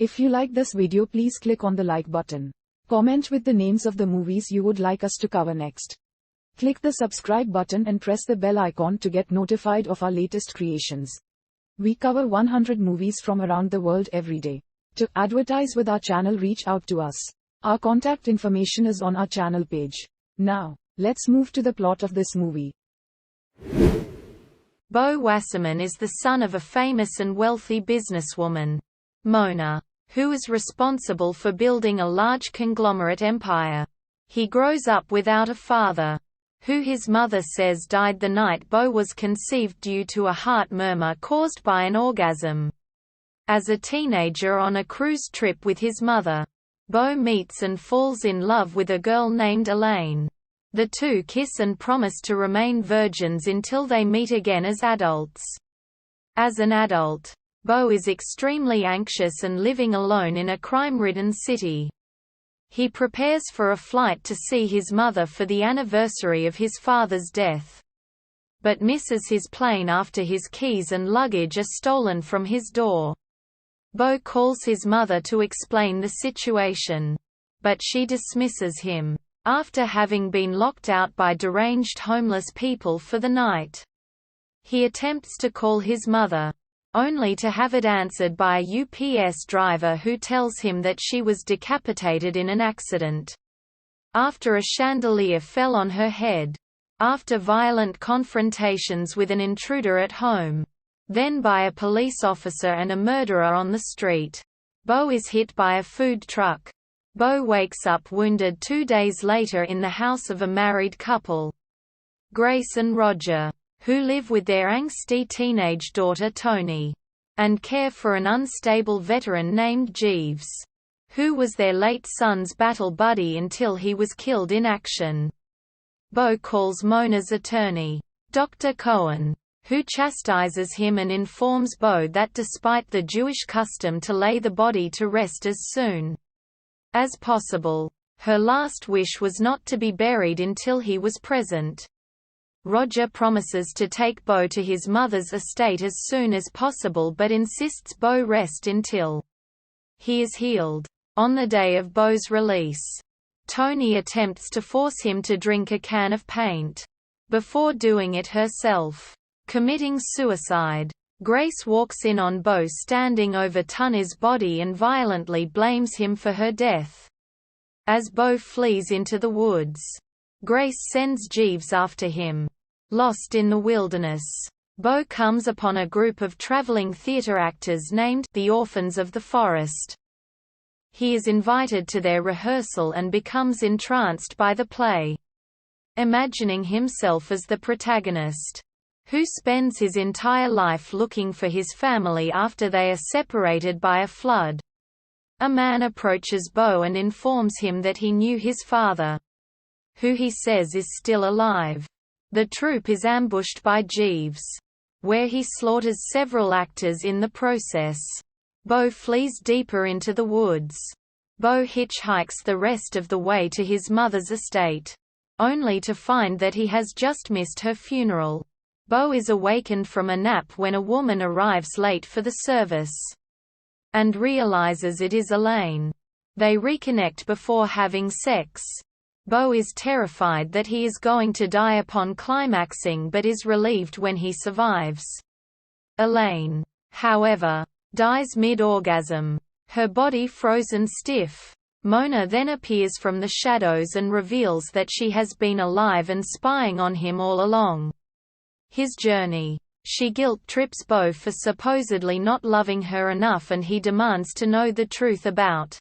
If you like this video, please click on the like button. Comment with the names of the movies you would like us to cover next. Click the subscribe button and press the bell icon to get notified of our latest creations. We cover 100 movies from around the world every day. To advertise with our channel, reach out to us. Our contact information is on our channel page. Now, let's move to the plot of this movie. Beau Wasserman is the son of a famous and wealthy businesswoman, Mona, who is responsible for building a large conglomerate empire. He grows up without a father, who his mother says died the night Beau was conceived due to a heart murmur caused by an orgasm. As a teenager on a cruise trip with his mother, Beau meets and falls in love with a girl named Elaine. The two kiss and promise to remain virgins until they meet again as adults. As an adult, Beau is extremely anxious and living alone in a crime-ridden city. He prepares for a flight to see his mother for the anniversary of his father's death, but misses his plane after his keys and luggage are stolen from his door. Beau calls his mother to explain the situation, but she dismisses him, after having been locked out by deranged homeless people for the night. He attempts to call his mother, only to have it answered by a UPS driver who tells him that she was decapitated in an accident, after a chandelier fell on her head, after violent confrontations with an intruder at home, then by a police officer and a murderer on the street. Beau is hit by a food truck. Beau wakes up wounded 2 days later in the house of a married couple, Grace and Roger, who live with their angsty teenage daughter Toni, and care for an unstable veteran named Jeeves, who was their late son's battle buddy until he was killed in action. Beau calls Mona's attorney, Dr. Cohen, who chastises him and informs Beau that despite the Jewish custom to lay the body to rest as soon as possible, her last wish was not to be buried until he was present. Roger promises to take Beau to his mother's estate as soon as possible but insists Beau rest until he is healed. On the day of Beau's release, Toni attempts to force him to drink a can of paint, before doing it herself, committing suicide. Grace walks in on Beau standing over Toni's body and violently blames him for her death. As Beau flees into the woods, Grace sends Jeeves after him. Lost in the wilderness, Beau comes upon a group of traveling theater actors named the Orphans of the Forest. He is invited to their rehearsal and becomes entranced by the play, imagining himself as the protagonist, who spends his entire life looking for his family after they are separated by a flood. A man approaches Beau and informs him that he knew his father, who he says is still alive. The troupe is ambushed by Jeeves, where he slaughters several actors in the process. Beau flees deeper into the woods. Beau hitchhikes the rest of the way to his mother's estate, only to find that he has just missed her funeral. Beau is awakened from a nap when a woman arrives late for the service, and realizes it is Elaine. They reconnect before having sex. Beau is terrified that he is going to die upon climaxing but is relieved when he survives. Elaine, however, dies mid-orgasm, her body frozen stiff. Mona then appears from the shadows and reveals that she has been alive and spying on him all along his journey. She guilt-trips Beau for supposedly not loving her enough and he demands to know the truth about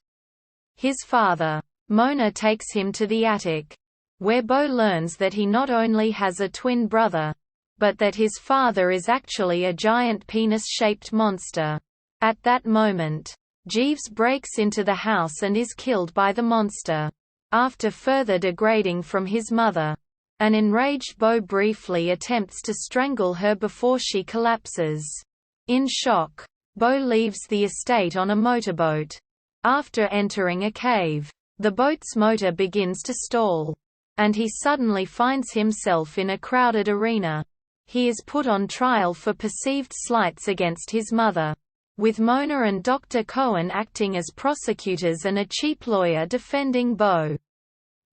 his father. Mona takes him to the attic, where Beau learns that he not only has a twin brother, but that his father is actually a giant penis-shaped monster. At that moment, Jeeves breaks into the house and is killed by the monster, after further degrading from his mother. An enraged Beau briefly attempts to strangle her before she collapses. In shock, Beau leaves the estate on a motorboat. After entering a cave, the boat's motor begins to stall, and he suddenly finds himself in a crowded arena. He is put on trial for perceived slights against his mother, with Mona and Dr. Cohen acting as prosecutors and a cheap lawyer defending Bo.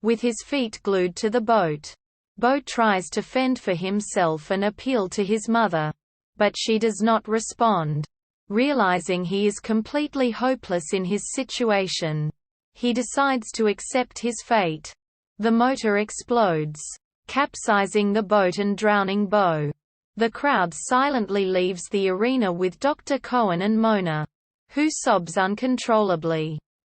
With his feet glued to the boat, Bo tries to fend for himself and appeal to his mother, but she does not respond. Realizing he is completely hopeless in his situation, he decides to accept his fate. The motor explodes, capsizing the boat and drowning Bo. The crowd silently leaves the arena with Dr. Cohen and Mona, who sobs uncontrollably.